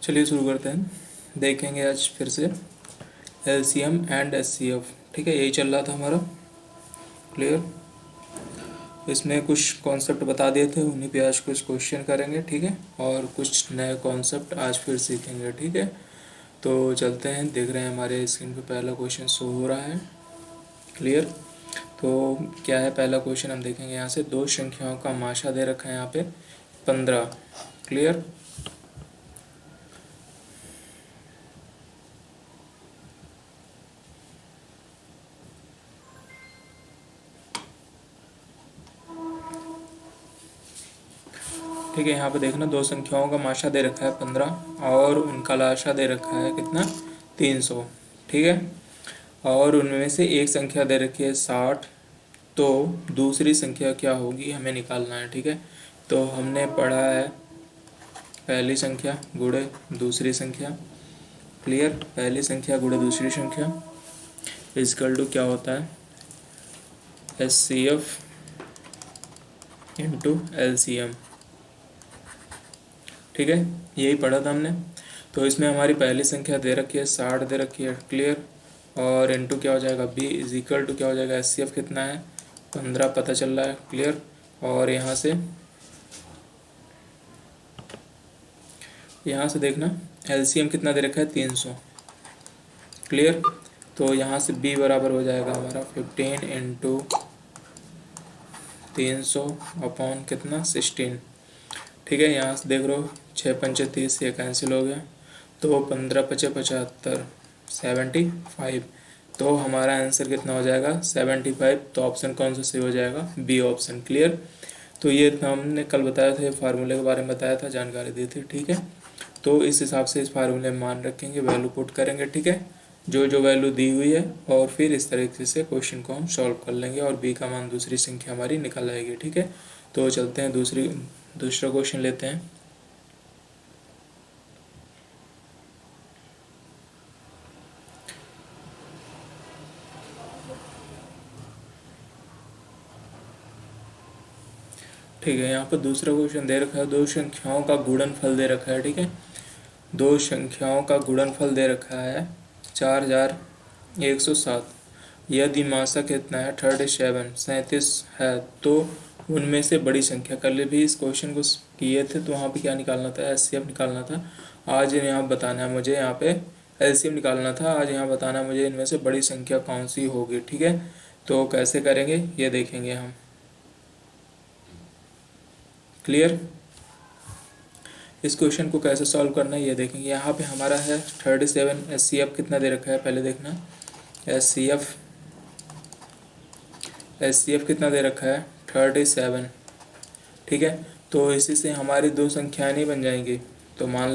चलिए शुरू करते हैं। देखेंगे आज फिर से एलसीएम एंड एचसीएफ। ठीक है, यही चल रहा था हमारा। क्लियर। इसमें कुछ कॉन्सेप्ट बता दिए थे, उन्हीं पे आज कुछ क्वेश्चन करेंगे। ठीक है, और कुछ नए कॉन्सेप्ट आज फिर सीखेंगे। ठीक है, तो चलते हैं। देख रहे हैं हमारे स्क्रीन पे पहला क्वेश्चन शो हो रहा है। क्लियर। तो क्या है पहला क्वेश्चन, हम देखेंगे यहाँ से। दो संख्याओं का माशा दे रखा है यहाँ पे 15। क्लियर। ठीक है, यहाँ पे देखना, दो संख्याओं का माशा दे रखा है 15 और उनका लाशा दे रखा है कितना, 300। ठीक है, और उनमें से एक संख्या दे रखी है 60। तो दूसरी संख्या क्या होगी हमें निकालना है। ठीक है, तो हमने पढ़ा है पहली संख्या गुणे दूसरी संख्या। क्लियर। पहली संख्या गुणे दूसरी संख्या इजकल टू क्या होता है, एचसीएफ इंटू एलसीएम। ठीक है, यही पढ़ा था हमने। तो इसमें हमारी पहली संख्या दे रखी है 60 दे रखी है। क्लियर। और इंटू क्या हो जाएगा, बी इज इक्वल टू क्या हो जाएगा, एचसीएफ कितना है 15 पता चल रहा है। क्लियर। और यहाँ से देखना एलसीएम कितना दे रखा है 300। क्लियर। तो यहाँ से बी बराबर हो जाएगा हमारा 15 इंटू 300 अपॉन कितना 16। ठीक है, यहाँ से देख रहे हो 6 पंचे 30, ये कैंसिल हो गया। तो 15 पचे 75, 75। तो हमारा आंसर कितना हो जाएगा 75। तो ऑप्शन कौन सा सही हो जाएगा, बी ऑप्शन। क्लियर। तो ये हमने कल बताया था, ये फार्मूले के बारे में बताया था, जानकारी दी थी। ठीक है, तो इस हिसाब से इस फार्मूले में मान रखेंगे, वैल्यू पुट करेंगे। ठीक है, जो जो वैल्यू दी हुई है, और फिर इस तरीके से क्वेश्चन को हम सॉल्व कर लेंगे और बी का मान दूसरी संख्या हमारी निकल आएगी। ठीक है, तो चलते हैं दूसरा क्वेश्चन लेते हैं। ठीक है, यहाँ पर दूसरा क्वेश्चन दे रखा है, दो संख्याओं का गुणनफल दे रखा है। ठीक है, दो संख्याओं का गुणनफल दे रखा है 4107। यदि मासा कितना है 37 है, तो उनमें से बड़ी संख्या। कल भी इस क्वेश्चन को किए थे, तो वहाँ पे क्या निकालना था, एचसीएफ निकालना था। आज यहाँ बताना है मुझे, यहाँ पे एलसीएम निकालना था। आज यहाँ बताना है मुझे इनमें से बड़ी संख्या कौन सी होगी। ठीक है, तो कैसे करेंगे ये देखेंगे हम। क्लियर। इस क्वेश्चन को कैसे सॉल्व करना है ये देखेंगे। यहाँ पे हमारा है 37, एचसीएफ कितना दे रखा है पहले देखना। एचसीएफ कितना दे रखा है 37। ठीक है, तो इसी से हमारी दो संख्याएं नहीं बन जाएंगी। तो मान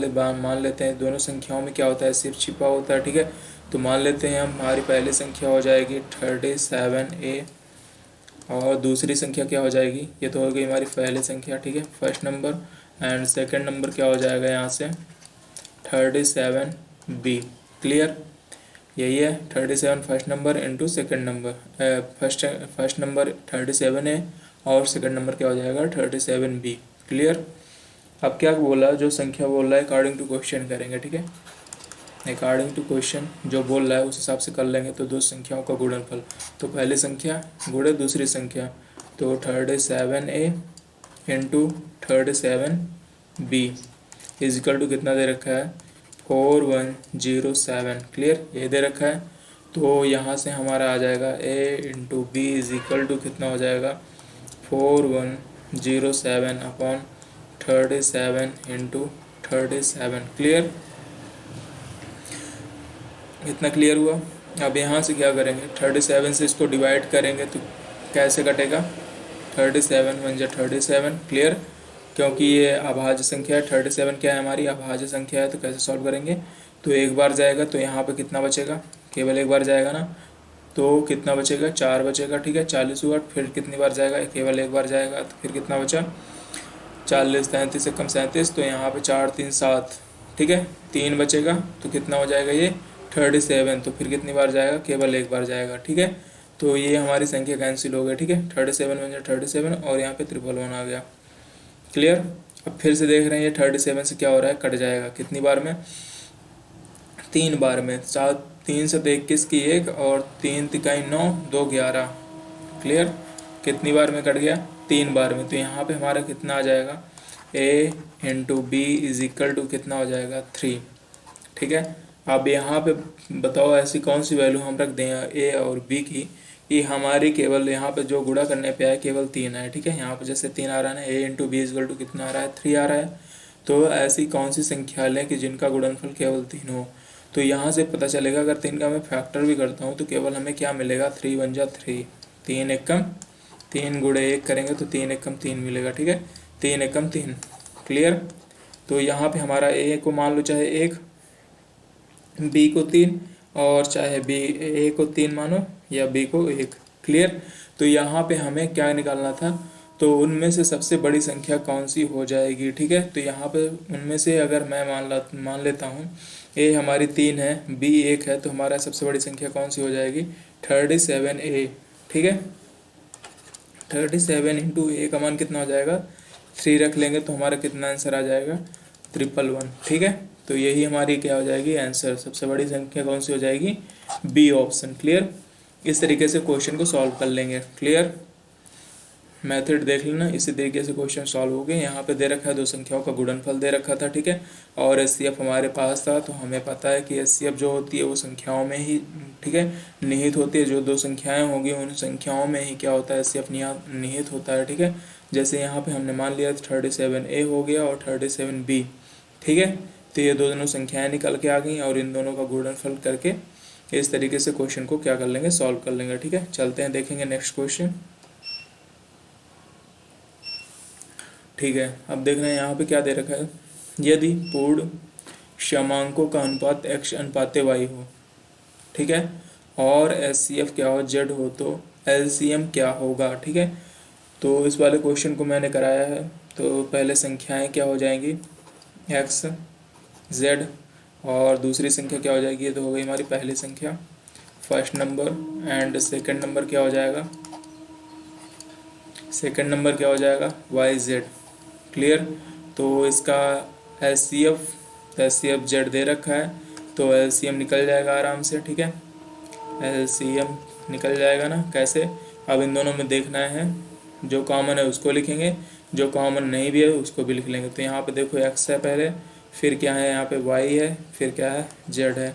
लेते हैं दोनों संख्याओं में क्या होता है, एचसीएफ छिपा होता है। ठीक है, तो मान लेते हैं हम, हमारी पहली संख्या हो जाएगी 37A और दूसरी संख्या क्या हो जाएगी, ये तो हो गई हमारी पहली संख्या। ठीक है, first number. And second number क्या हो जाएगा यहाँ से 37B। क्लियर। यही है 37 first number into second number. First number 37A और सेकंड नंबर क्या हो जाएगा 37B। क्लियर। अब क्या बोला, जो संख्या बोल रहा है अकॉर्डिंग टू क्वेश्चन करेंगे। ठीक है, अकॉर्डिंग टू क्वेश्चन जो बोल रहा है उस हिसाब से कर लेंगे। तो दो संख्याओं का गुणनफल, तो पहली संख्या गुणे दूसरी संख्या, तो 37A into 37B is equal to कितना दे रखा है 4107। क्लियर, ये दे रखा है। तो यहाँ से हमारा आ जाएगा A into B is equal to कितना हो जाएगा 4107 अपॉन 37 इंटू 37। क्लियर, इतना क्लियर हुआ। अब यहाँ से क्या करेंगे, 37 से इसको डिवाइड करेंगे तो कैसे कटेगा, 37 1 जा 37। क्लियर, क्योंकि ये अभाज्य संख्या है। 37 क्या है हमारी अभाज्य संख्या है, तो कैसे सॉल्व करेंगे, तो एक बार जाएगा तो यहाँ पे कितना बचेगा, केवल एक बार जाएगा ना, तो कितना बचेगा 4 बचेगा। ठीक है, 40 हुआ। फिर कितनी बार जाएगा, केवल एक बार जाएगा, तो फिर कितना बचा 40, 33 से कम 37, तो यहाँ पे 4 3 7। ठीक है, 3 बचेगा, तो कितना हो जाएगा ये 37। तो फिर कितनी बार जाएगा, केवल एक बार जाएगा। ठीक है, तो ये हमारी संख्या कैंसिल हो गई। ठीक है, 37 1 37 और यहाँ पे 111 आ गया। क्लियर। अब फिर से देख रहे हैं ये 37 से क्या हो रहा है, कट जाएगा कितनी बार में, 3 बार में। 3 से 21 की 1 और 3 तिकाई 9, 2 11। क्लियर, कितनी बार में कट गया, 3 बार में। तो यहाँ पे हमारा कितना आ जाएगा, a into B is equal to कितना हो जाएगा 3। ठीक है, अब यहाँ पे बताओ ऐसी कौन सी वैल्यू हम रख दें a और b की कि हमारी केवल यहाँ पे जो गुणा करने पे आए केवल 3 आए। ठीक है, यहाँ पे जैसे 3 आ रहा है ना, a into B is equal to कितना आ रहा है, 3 आ रहा है। तो ऐसी कौन सी संख्या लें कि जिनका गुणनफल केवल 3 हो। तो यहाँ से पता चलेगा अगर 3 का मैं फैक्टर भी करता हूँ तो केवल हमें क्या मिलेगा, 3 वन जा 3, 3 एकम 3 गुणे 1 करेंगे तो 3 एकम 3 मिलेगा। ठीक है, 3 एकम 3। क्लियर, तो यहाँ पे हमारा a को मान लो चाहे 1, b को 3 और चाहे a को 3 मानो या b को 1। क्लियर, तो यहाँ पे हमें क्या निकालना था, तो उनमें से सबसे बड़ी संख्या कौन सी हो जाएगी। ठीक है, तो यहाँ पे उनमें से अगर मैं मान लेता हूँ a हमारी 3 है, b 1 है, तो हमारा सबसे बड़ी संख्या कौन सी हो जाएगी, 37a। ठीक है, 37 इंटू ए का मान कितना हो जाएगा, 3 रख लेंगे तो हमारा कितना आंसर आ जाएगा, 111। ठीक है, तो यही हमारी क्या हो जाएगी आंसर, सबसे बड़ी संख्या कौन सी हो जाएगी, बी ऑप्शन। क्लियर, इस तरीके से क्वेश्चन को सॉल्व कर लेंगे। क्लियर, मेथड देख लेना, इसी तरीके से क्वेश्चन सॉल्व हो गए। यहाँ पे दे रखा है दो संख्याओं का गुणनफल दे रखा था। ठीक है, और एचसीएफ हमारे पास था, तो हमें पता है कि एचसीएफ जो होती है वो संख्याओं में ही, ठीक है, निहित होती है। जो दो संख्याएं होंगी उन संख्याओं में ही क्या होता है, एचसीएफ निहित होता है। ठीक है, जैसे यहाँ पे हमने मान लिया 37a हो गया और 37b। ठीक है, तो ये दोनों संख्याएं निकल के आ गई और इन दोनों का गुणनफल करके इस तरीके से क्वेश्चन को क्या कर लेंगे, सॉल्व कर लेंगे। ठीक है, चलते हैं देखेंगे नेक्स्ट क्वेश्चन। ठीक है, अब देख रहे हैं यहाँ पे क्या दे रखा है, यदि पूर्ण क्षमांकों का अनुपात x अनुपात y हो, ठीक है, और एचसीएफ क्या हो, z हो, तो एलसीएम क्या होगा। ठीक है, तो इस वाले क्वेश्चन को मैंने कराया है। तो पहले संख्याएं क्या हो जाएंगी, x z, और दूसरी संख्या क्या हो जाएगी, ये तो हो गई हमारी पहली संख्या first number, and second number क्या हो जाएगा, सेकंड नंबर क्या हो जाएगा वाई जेड। क्लियर, तो इसका एच सी एफ जेड दे रखा है, तो एलसीएम निकल जाएगा आराम से। ठीक है, एलसीएम निकल जाएगा ना, कैसे, अब इन दोनों में देखना है, जो कॉमन है उसको लिखेंगे, जो कॉमन नहीं भी है उसको भी लिख लेंगे। तो यहाँ पे देखो एक्स है पहले, फिर क्या है यहाँ पे वाई है, फिर क्या है जेड है।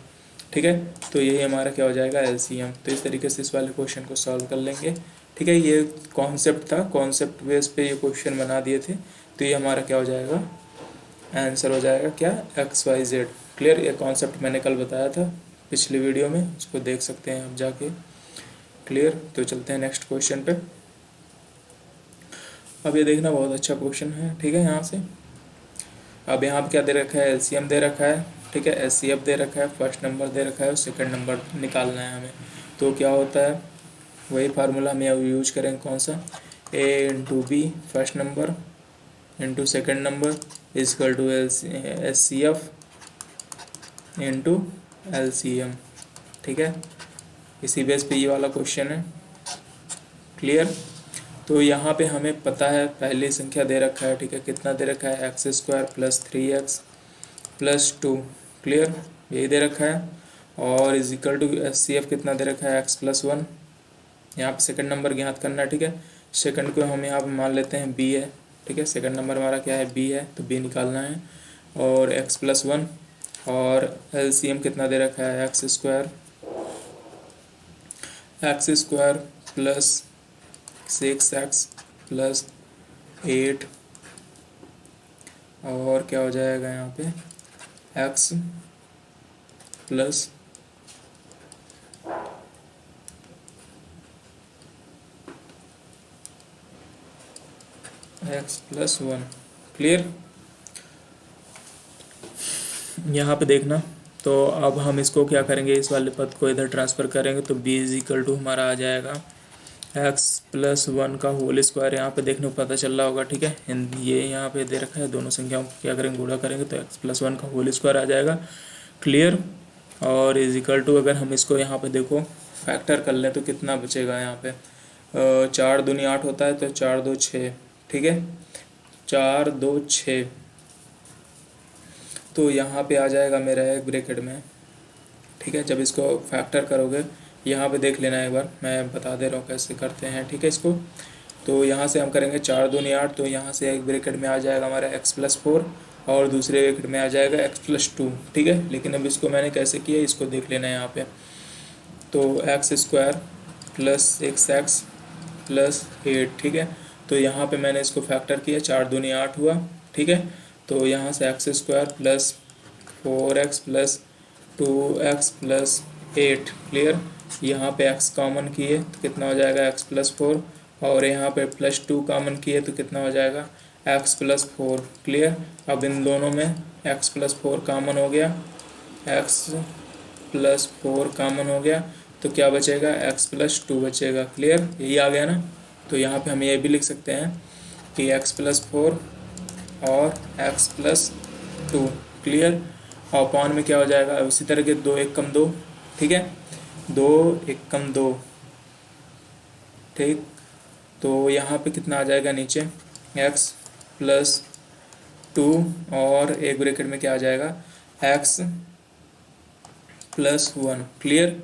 ठीक है, तो यही हमारा क्या हो जाएगा एलसीएम। तो इस तरीके से इस वाले क्वेश्चन को सॉल्व कर लेंगे। ठीक है, ये कॉन्सेप्ट था, कॉन्सेप्ट बेस पे ये क्वेश्चन बना दिए थे। तो ये हमारा क्या हो जाएगा, आंसर हो जाएगा क्या, एक्स वाई जेड। क्लियर, ये कॉन्सेप्ट मैंने कल बताया था पिछली वीडियो में, उसको देख सकते हैं आप जाके। क्लियर, तो चलते हैं नेक्स्ट क्वेश्चन पे। अब ये देखना बहुत अच्छा क्वेश्चन है। ठीक है, यहाँ से अब यहाँ पे क्या दे रखा है, एलसीएम दे रखा है। ठीक है, एचसीएफ दे रखा है, फर्स्ट नंबर दे रखा है और सेकंड नंबर निकालना है हमें। तो क्या होता है, वही फार्मूला हम यूज करेंगे, कौन सा, a into B first number into second number is equal to HCF into LCM. ठीक है, इसी बेस पे ये वाला क्वेश्चन है। क्लियर, तो यहाँ पे हमें पता है पहली संख्या दे रखा है। ठीक है, कितना दे रखा है, x square plus 3x plus 2। Clear, यही दे रखा है, और इज इक्वल टू एचसीएफ कितना दे रखा है, x प्लस 1। यहाँ पे सेकंड नंबर ज्ञात करना है। ठीक है, सेकंड को हम यहाँ पे मान लेते हैं b है। ठीक है, सेकंड नंबर हमारा क्या है, b है, तो b निकालना है, और x प्लस 1, और एलसीएम कितना दे रखा है, x square plus 6x plus 8, और क्या हो जाएगा यहाँ पे, x plus x plus 1। Clear, यहाँ पे देखना, तो अब हम इसको क्या करेंगे, इस वाले पद को इधर ट्रांसफ़र करेंगे, तो b इज इक्वल टू हमारा आ जाएगा x प्लस 1 का होल स्क्वायर। यहाँ पे देखने को पता चल रहा होगा। ठीक है, ये यहाँ पे दे रखा है, दोनों संख्याओं को क्या करेंगे, गुणा करेंगे, तो x प्लस 1 का होल स्क्वायर आ जाएगा। क्लियर, और इज इक्वल टू, अगर हम इसको यहाँ पे देखो फैक्टर कर लें तो कितना बचेगा, यहाँ पे 4 दूनी 8 होता है, तो 4 2 6। ठीक है, 4 2 6, तो यहाँ पे आ जाएगा मेरा एक ब्रैकेट में, ठीक है। जब इसको फैक्टर करोगे, यहाँ पे देख लेना एक बार, मैं बता दे रहा हूँ कैसे करते हैं, ठीक है। इसको तो यहाँ से हम करेंगे 4 दूनी 8, तो यहाँ से एक ब्रैकेट में आ जाएगा हमारा x+4 और दूसरे ब्रैकेट में आ जाएगा x+2, ठीक है। लेकिन अब इसको मैंने कैसे किया इसको देख लेना है यहाँ पे। तो x² + xx + 8, ठीक है। तो यहाँ पे मैंने इसको फैक्टर किया, 4 दूनी 8 हुआ, ठीक है। तो यहाँ से x² + 4x + 2x + 8, क्लियर। यहाँ पे x कॉमन किए तो कितना हो जाएगा x+4, और यहाँ पे +2 कॉमन किए तो कितना हो जाएगा x+4, क्लियर। अब इन दोनों में x+4 कॉमन हो गया, x+4 कॉमन हो गया, तो क्या बचेगा x+2 बचेगा, क्लियर। यही आ गया ना। तो यहाँ पे हम ये भी लिख सकते हैं कि x+4 और x+2, क्लियर। और अपॉन में क्या हो जाएगा, उसी तरह के 2 1 कम 2, ठीक है, 2 1 कम 2, ठीक। तो यहाँ पे कितना आ जाएगा नीचे x+2 और एक ब्रैकेट में क्या आ जाएगा x+1, क्लियर।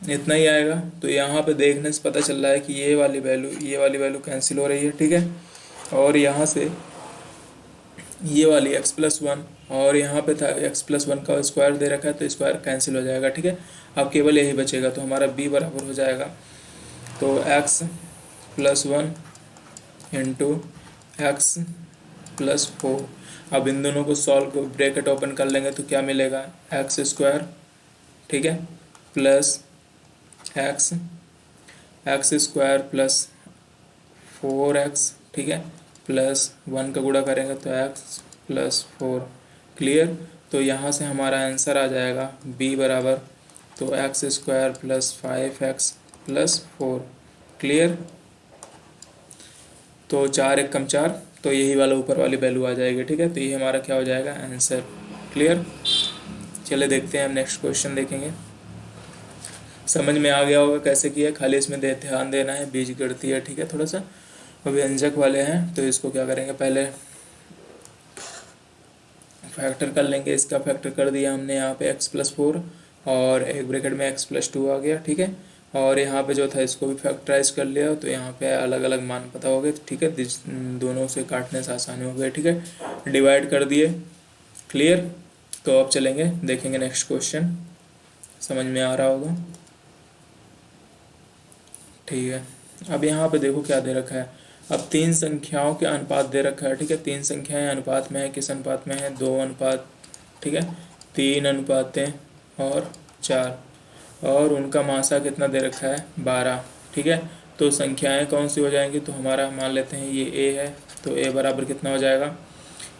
इतना ही आएगा। तो यहाँ पे देखने से पता चल रहा है कि ये वाली वैल्यू कैंसिल हो रही है, ठीक है। और यहाँ से ये वाली x+1 और यहाँ पे था x+1 का स्क्वायर दे रखा है, तो स्क्वायर कैंसिल हो जाएगा, ठीक है। अब केवल यही बचेगा, तो हमारा b बराबर हो जाएगा तो x+1 इंटू x+4। अब इन दोनों को सॉल्व को ब्रैकेट ओपन कर लेंगे तो क्या मिलेगा x², ठीक है, प्लस x² + 4x, ठीक है, प्लस 1 का गुणा करेंगे तो x+4, क्लियर। तो यहाँ से हमारा आंसर आ जाएगा b बराबर तो x² + 5x + 4, क्लियर। तो 4 1 कम 4, तो यही वाला ऊपर वाली वैल्यू आ जाएगी, ठीक है। तो ये हमारा क्या हो जाएगा आंसर, क्लियर। चलिए देखते हैं, हम नेक्स्ट क्वेश्चन देखेंगे। समझ में आ गया होगा कैसे किया, खाली इसमें ध्यान देना है, बीजगणितीय है, ठीक है। थोड़ा सा व्यंजक वाले हैं, तो इसको क्या करेंगे, पहले फैक्टर कर लेंगे। इसका फैक्टर कर दिया हमने यहाँ पे x+4 और एक ब्रैकेट में x+2 आ गया, ठीक है। और यहाँ पे जो था इसको भी फैक्टराइज कर लिया, तो यहाँ पे अलग अलग मान पता हो गए, ठीक है। दोनों से काटने से आसानी हो गई, ठीक है। डिवाइड कर दिए, क्लियर। तो अब चलेंगे देखेंगे नेक्स्ट क्वेश्चन, समझ में आ रहा होगा, ठीक है। अब यहाँ पे देखो क्या दे रखा है। अब 3 संख्याओं के अनुपात दे रखा है, ठीक है। 3 संख्याएं अनुपात में है, किस अनुपात में है 2 अनुपात, ठीक है, 3 अनुपातें और 4, और उनका मासा कितना दे रखा है 12, ठीक है। तो संख्याएं कौन सी हो जाएंगी, तो हमारा मान लेते हैं ये a है, तो a बराबर कितना हो जाएगा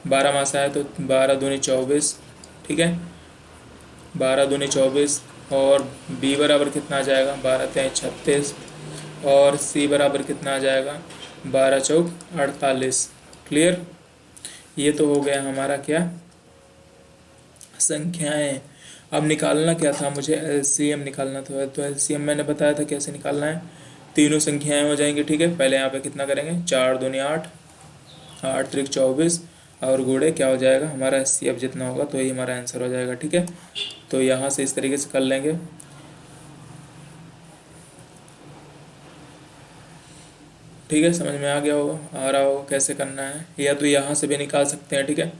12 मासा है तो 12 दूनी 24, ठीक है, 12 दूनी 24, और b बराबर कितना आ जाएगा 12 3 36, और c बराबर कितना आ जाएगा 12 चौक 48, क्लियर। ये तो हो गया हमारा क्या संख्याएं। अब निकालना क्या था मुझे, एलसीएम निकालना था। तो एलसीएम मैंने बताया था कैसे निकालना है, तीनों संख्याएं हो जाएंगी, ठीक है। पहले यहाँ पे कितना करेंगे 4 दूनी 8, 8 3 24, और गुणे क्या हो जाएगा हमारा एचसीएफ जितना होगा, तो ये हमारा आंसर हो जाएगा, ठीक है। तो यहाँ से इस तरीके से कर लेंगे, ठीक है। समझ में आ गया होगा, आ रहा होगा कैसे करना है, या तो यहाँ से भी निकाल सकते हैं, ठीक है।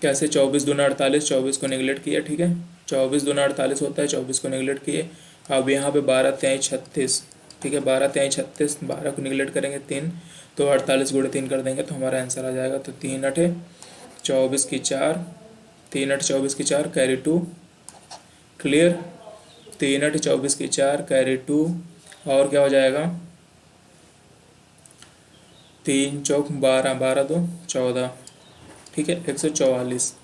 कैसे 24 दूना 48, 24 को नेगलेक्ट किया, ठीक है, 24 दूना 48 होता है, 24 को नेगलेक्ट किए। अब यहाँ पे 12 3 36, ठीक है, 12 3 36, 12 को नेगलेक्ट करेंगे 3, तो 48 गुणे 3 कर देंगे तो हमारा आंसर आ जाएगा। तो 3 8 24 की 4, 3 8 24 की 4 कैरी 2, क्लियर। 3 8 24 की 4 कैरी 2, और क्या हो जाएगा 3 चौक 12, 12 2 14, ठीक है, 144।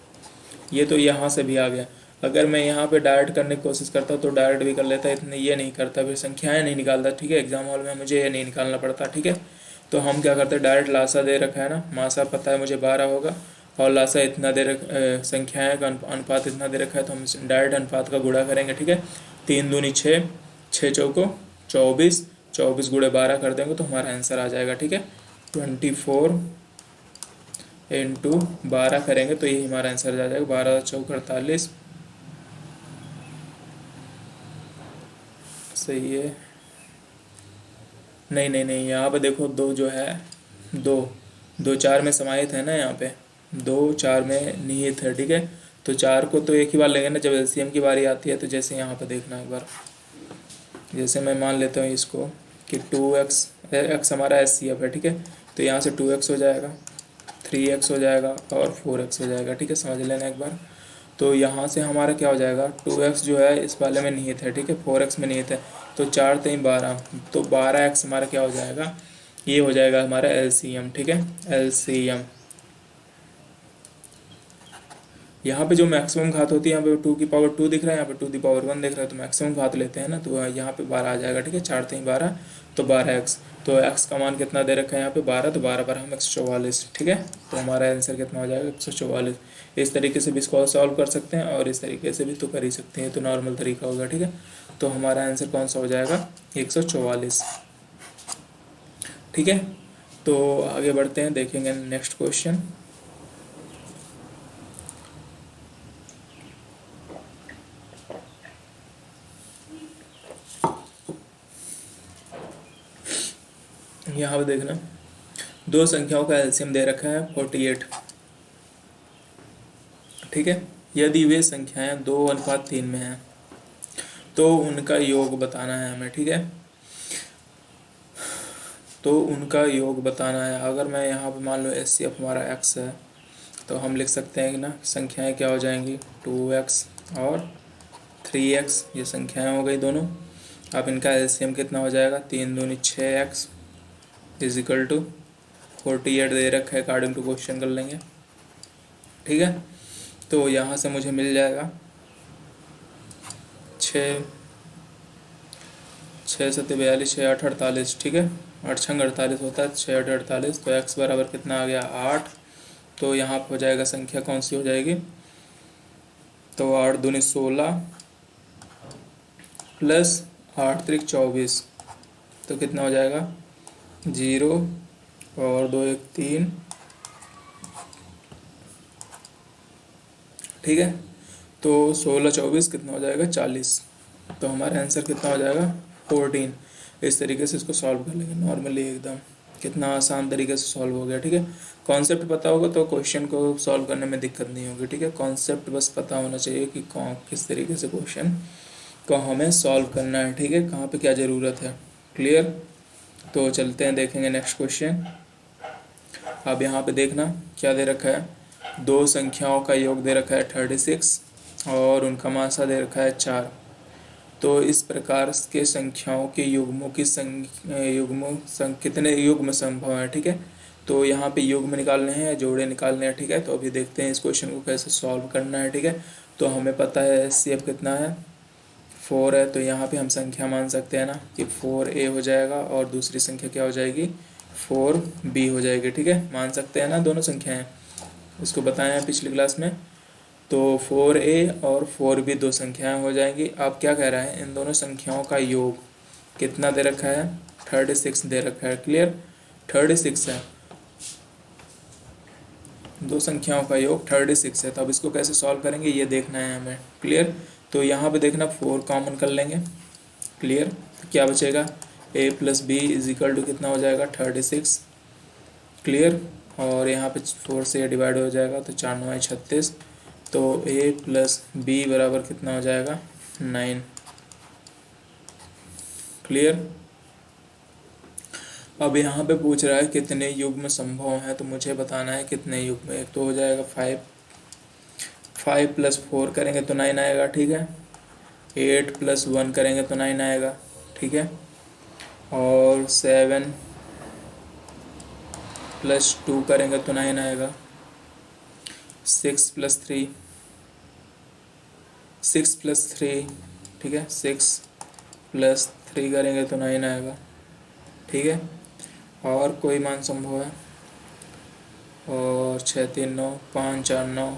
ये तो यहाँ से भी आ गया। अगर मैं यहाँ पे डायरेक्ट करने की कोशिश करता तो डायरेक्ट भी कर लेता, इतने ये नहीं करता, फिर संख्याएं नहीं निकालता, ठीक है। एग्जाम हॉल में मुझे ये नहीं निकालना पड़ता, ठीक है। तो हम क्या करते हैं, डायरेक्ट लासा दे रखा है ना, मासा पता है मुझे 12 होगा, और लासा इतना दे रख संख्याएँ का अनुपात इतना दे रखा है, तो हम डायरेक्ट अनुपात का गुणा करेंगे, ठीक है। 3 दूनी 6, 6 चौको 24, 24 गुणे 12 कर देंगे तो हमारा आंसर आ जाएगा, ठीक है, 24 इंटू 12 करेंगे तो यही हमारा आंसर आ जाएगा। 12 चौक 48, सही है। नहीं नहीं नहीं, यहाँ पे देखो दो जो है, दो दो चार में समाहित है ना, यहाँ पे दो चार में निहित है, ठीक है। तो चार को तो एक ही बार लेंगे ना जब एलसीएम की बारी आती है। तो जैसे यहाँ पे देखना एक बार, जैसे मैं मान लेता हूँ इसको कि 2x, एक्स हमारा एस सी एफ है, ठीक है। तो यहाँ से 2x हो जाएगा, 3x हो जाएगा और 4x हो जाएगा, ठीक है। समझ लेना एक बार। तो यहाँ से हमारा क्या हो जाएगा, 2x जो है इस वाले में निहित है, ठीक है, 4x में निहित है। तो 4 3 12, तो 12x हमारा क्या हो जाएगा, ये हो जाएगा हमारा एलसीएम, ठीक है, एलसीएम। यहाँ पे जो मैक्सिमम घात होती है, यहाँ पे 2 की पावर 2 दिख रहा है, यहाँ पे 2 की पावर 1 दिख रहा है, तो मैक्सिमम घात लेते हैं ना, तो यहाँ पे 12 आ जाएगा, ठीक है। 4 3 12, तो 12x। तो x का मान कितना दे रखा है यहाँ पे 12, तो 12 पर हम 144, ठीक है। तो हमारा आंसर कितना हो जाएगा 144। इस तरीके से भी इसको सॉल्व कर सकते हैं और इस तरीके से भी तो कर ही सकते हैं, तो नॉर्मल तरीका होगा, ठीक है। तो हमारा आंसर कौन सा हो जाएगा 144, ठीक है। तो आगे बढ़ते हैं, देखेंगे नेक्स्ट क्वेश्चन। यहाँ पे देखना, दो संख्याओं का एलसीएम दे रखा है 48, ठीक है। यदि वे संख्याएं 2:3 में हैं तो उनका योग बताना है हमें, ठीक है। तो उनका योग बताना है। अगर मैं यहाँ पे मान लो एस सी एफ हमारा x है, तो हम लिख सकते हैं कि ना संख्याएं क्या हो जाएंगी 2x और 3x, ये संख्याएं हो गई दोनों। अब इनका एलसीएम कितना हो जाएगा, 3 दूनी 6x इजिकल टू 48 दे रखा है, अकॉर्डिंग टू क्वेश्चन कर लेंगे, ठीक है। तो यहाँ से मुझे मिल जाएगा 6 6 7 42, 6 8 48, ठीक है। 8 छंग 48 होता है, 6 8 48। तो x बराबर कितना आ गया 8। तो यहाँ पर हो जाएगा संख्या कौन सी हो जाएगी, तो 8 दूनी 16 प्लस 8 त्रिक 24, तो कितना हो जाएगा 0 और 2 1 3, ठीक है। तो 16 24 कितना हो जाएगा 40। तो हमारा आंसर कितना हो जाएगा 14। इस तरीके से इसको सॉल्व कर लेंगे नॉर्मली, एकदम कितना आसान तरीके से सॉल्व हो गया, ठीक है। कॉन्सेप्ट पता होगा तो क्वेश्चन को सॉल्व करने में दिक्कत नहीं होगी, ठीक है। कॉन्सेप्ट बस पता होना चाहिए कि कौन किस तरीके से क्वेश्चन को हमें सॉल्व करना है, ठीक है, कहाँ पे क्या ज़रूरत है, क्लियर। तो चलते हैं, देखेंगे नेक्स्ट क्वेश्चन। अब यहाँ पे देखना क्या दे रखा है, दो संख्याओं का योग दे रखा है 36 और उनका मासा दे रखा है 4। तो इस प्रकार के संख्याओं के युग्मों की कितने युग्म संभव हैं, ठीक है। तो यहाँ पे युग्म निकालने हैं या जोड़े निकालने हैं, ठीक है। तो अभी देखते हैं इस क्वेश्चन को कैसे सॉल्व करना है, ठीक है। तो हमें पता है HCF कितना है 4 है, तो यहाँ पे हम संख्या मान सकते हैं ना कि 4A हो जाएगा और दूसरी संख्या क्या हो जाएगी 4B हो जाएगी, ठीक है। मान सकते हैं ना दोनों संख्याएं, उसको बताया है पिछली क्लास में। तो 4A और 4B दो संख्याएं हो जाएंगी। अब क्या कह रहा है, इन दोनों संख्याओं का योग कितना दे रखा है 36 दे रखा है, क्लियर 36 है, दो संख्याओं का योग 36 है। तो अब इसको कैसे सॉल्व करेंगे ये देखना है हमें, क्लियर। तो यहाँ पे देखना 4 कॉमन कर लेंगे, क्लियर। तो क्या बचेगा A + B = कितना हो जाएगा 36, क्लियर। और यहाँ पे 4 से डिवाइड हो जाएगा तो 4 9 36। तो A + B बराबर कितना हो जाएगा 9, क्लियर। अब यहाँ पे पूछ रहा है कितने युग्म संभव हैं, तो मुझे बताना है कितने युग्म। एक तो हो जाएगा 5 + 4 करेंगे तो 9 आएगा, ठीक है। 8 + 1 करेंगे तो 9 आएगा, ठीक है। और 7 + 2 करेंगे तो 9 आएगा। 6 + 3 ठीक है, 6 + 3 करेंगे तो 9 आएगा, ठीक है। और कोई मान संभव है, और 6 3 9, 5 4 9,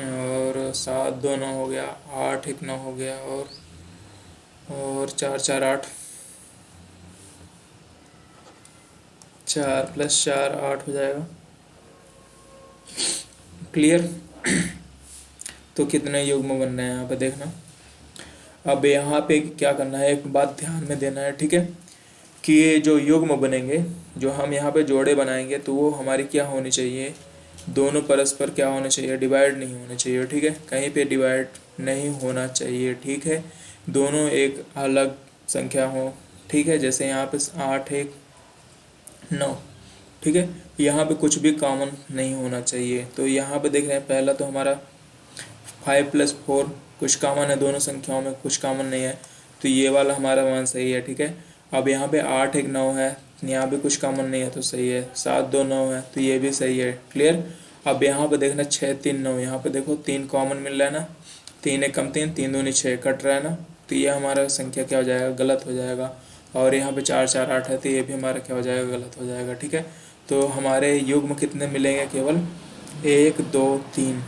और 7 2 9 हो गया, 8 1 9 हो गया, और 4 4 8, 4 + 4 8 हो जाएगा। क्लियर। तो कितने युग्म बन रहे हैं यहाँ पे देखना। अब यहाँ पे क्या करना है, एक बात ध्यान में देना है, ठीक है, कि ये जो युग्म बनेंगे, जो हम यहाँ पे जोड़े बनाएंगे, तो वो हमारी क्या होनी चाहिए, दोनों परस्पर क्या होने चाहिए, डिवाइड नहीं होने चाहिए, ठीक है, कहीं पे डिवाइड नहीं होना चाहिए, ठीक है, दोनों एक अलग संख्या हो, ठीक है, जैसे यहाँ पे 8 1 9, ठीक है, यहाँ पे कुछ भी कॉमन नहीं होना चाहिए। तो यहाँ पे देख रहे हैं, पहला तो हमारा 5 + 4 कुछ कॉमन है, दोनों संख्याओं में कुछ कॉमन नहीं है, तो ये वाला हमारा मान सही है, ठीक है। अब यहाँ पे 8 1 9 है, यहाँ भी कुछ कॉमन नहीं है तो सही है। 7 2 9 है तो ये भी सही है। क्लियर। अब यहाँ पे देखना 6 3 9, यहाँ पे देखो 3 कॉमन मिल रहा है ना, 3 1 कम 3 3 दूनी 6 कट रहा है ना, तो ये हमारा संख्या क्या हो जाएगा, गलत हो जाएगा। और यहाँ पे 4 4 8 है तो ये भी हमारा क्या हो जाएगा, गलत हो जाएगा, ठीक है। तो हमारे युग्म कितने मिलेंगे, केवल 1 2 3।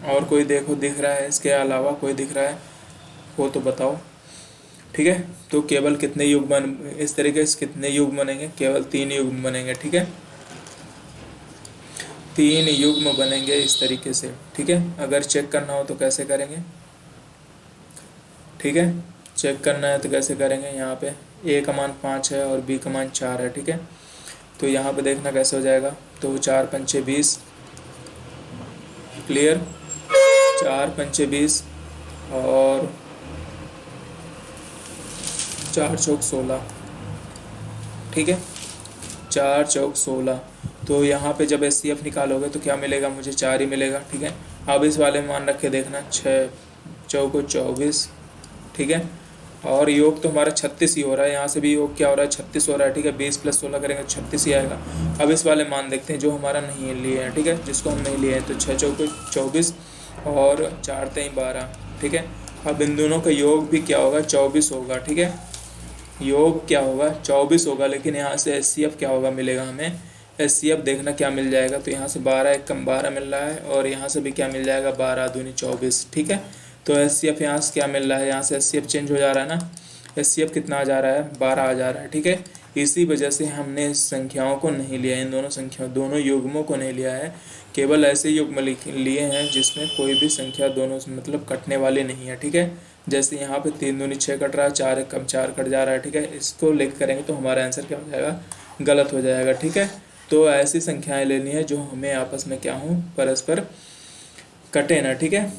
और कोई देखो दिख रहा है, इसके अलावा कोई दिख रहा है वो तो बताओ, ठीक है। तो केवल कितने युग्म, इस तरीके से कितने युग्म बनेंगे, केवल 3 युग्म बनेंगे, ठीक है, 3 युग्म बनेंगे इस तरीके से, ठीक है। अगर चेक करना हो तो कैसे करेंगे, ठीक है, चेक करना है तो कैसे करेंगे, यहाँ पे a का मान 5 है और b का मान 4 है, ठीक है। तो यहाँ पे देखना कैसे हो जाएगा, तो 4 पंचे 20, क्लियर, 4 पंचे 20 और 4 चौक 16, ठीक है, 4 चौक 16। तो यहाँ पे जब SCF निकालोगे तो क्या मिलेगा, मुझे 4 ही मिलेगा, ठीक है। अब इस वाले में मान रख के देखना, 6 चौको 24, ठीक है, और योग तो हमारा 36 ही हो रहा है, यहाँ से भी योग क्या हो रहा है, 36 हो रहा है, ठीक है, 20 + 16 करेंगे 36 ही आएगा। अब इस वाले मान देखते हैं जो हमारा नहीं लिए हैं, ठीक है, जिसको हम नहीं लिए हैं, तो 6 चौको 24 और 4 3 12, ठीक है। अब इन दोनों का योग भी क्या होगा, 24 होगा, ठीक है, योग क्या होगा, 24 होगा। लेकिन यहाँ से SCF क्या होगा, मिलेगा हमें SCF, देखना क्या मिल जाएगा, तो यहाँ से 12 1 कम 12 मिल रहा है और यहाँ से भी क्या मिल जाएगा, 12 दूनी 24, ठीक है। तो SCF यहाँ से क्या मिल रहा है, यहाँ से SCF चेंज हो जा रहा है ना, SCF कितना आ जा रहा है, 12 आ जा रहा है, ठीक है। इसी वजह से हमने इस संख्याओं को नहीं लिया, इन दोनों संख्याओं, दोनों युग्मों को नहीं लिया है, केवल ऐसे युग्म लिए हैं जिसमें कोई भी संख्या दोनों मतलब कटने वाली नहीं है, ठीक है। जैसे यहाँ पे 3 दूनी 6 कट रहा है, 4 1 कम 4 कट जा रहा है, ठीक है, इसको लेकर करेंगे तो हमारा आंसर क्या हो जाएगा, गलत हो जाएगा, ठीक है। तो ऐसी संख्याएं लेनी है जो हमें आपस में क्या हो, परस्पर कटे ना, ठीक है,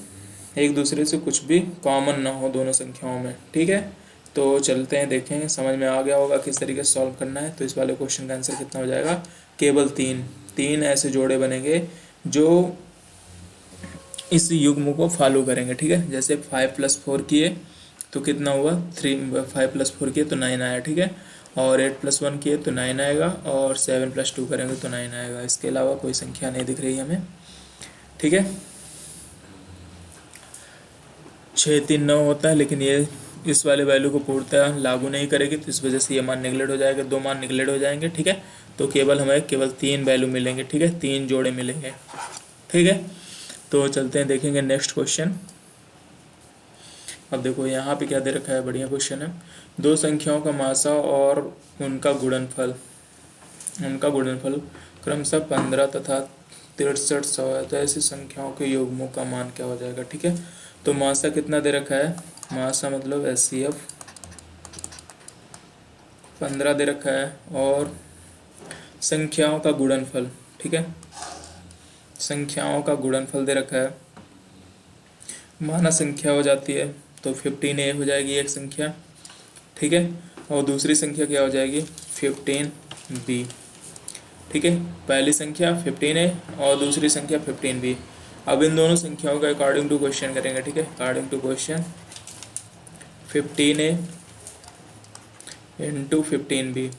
एक दूसरे से कुछ भी कॉमन ना हो दोनों संख्याओं में, ठीक है। तो चलते हैं, देखेंगे, समझ में आ गया होगा किस तरीके से सॉल्व करना है। तो इस वाले क्वेश्चन का आंसर कितना हो जाएगा, केवल 3 ऐसे जोड़े बनेंगे जो इस युग्म को फॉलो करेंगे, ठीक है। जैसे 5 + 4 किए तो कितना हुआ, 5 + 4 किए तो 9 आया, ठीक है, और 8 + 1 किए तो 9 आएगा, और 7 + 2 करेंगे तो 9 आएगा। इसके अलावा कोई संख्या नहीं दिख रही हमें, ठीक है। 6 3 9 होता है, लेकिन ये इस वाले वैल्यू को पूर्णतः लागू नहीं करेगी, तो इस वजह से ये मान निगलेक्ट हो जाएगा, 2 मान निगलेक्ट हो जाएंगे, ठीक है। तो केवल हमें केवल 3 वैल्यू मिलेंगे, ठीक है, 3 जोड़े मिलेंगे, ठीक है। तो चलते हैं, देखेंगे नेक्स्ट क्वेश्चन। अब देखो यहाँ पे क्या दे रखा है, बढ़िया क्वेश्चन है। दो संख्याओं का मासा और उनका गुणनफल क्रमशः 15 तथा 6300 है, तो ऐसी संख्याओं के युग्मों का मान क्या हो जाएगा, ठीक है। तो मासा कितना दे रखा है, मासा मतलब SCF 15 दे रखा है, और संख्याओं का गुणनफल, ठीक है, संख्याओं का गुणनफल दे रखा है, माना संख्या हो जाती है तो 15a हो जाएगी एक संख्या, ठीक है, और दूसरी संख्या क्या हो जाएगी, 15b, ठीक है, पहली संख्या 15a और दूसरी संख्या 15b। अब इन दोनों संख्याओं का अकॉर्डिंग टू क्वेश्चन करेंगे, ठीक है, according to question 15a into 15b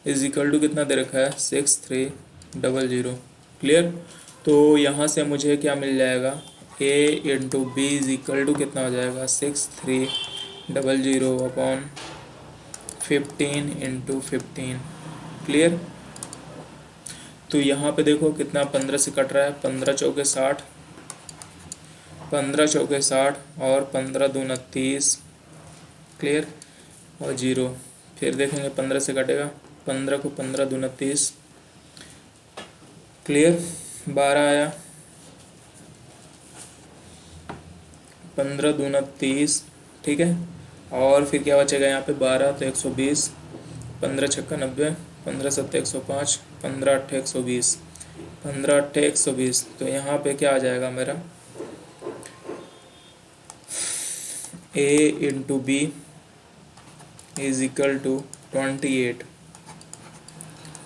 is equal to कितना दे रखा है, 6300, क्लियर। तो यहाँ से मुझे क्या मिल जाएगा, a into B is equal to कितना हो जाएगा, 6300 अपॉन 15 इंटू 15, क्लियर। तो यहाँ पे देखो कितना 15 से कट रहा है, 15 चौके 60, 15 चौके 60 और 15 दूना 30, क्लियर, और 0, फिर देखेंगे 15 से कटेगा 15 को 15 दूना 30, क्लियर। 12 आया, 15 दूना 30, ठीक है। और फिर क्या बचेगा यहाँ पे 12 तो 120, 15 छक्का 90, 15 सत्ते 105, 15 अट्ठे 120, 15 अट्ठे 120। तो यहाँ पे क्या आ जाएगा मेरा A into B is equal to 28,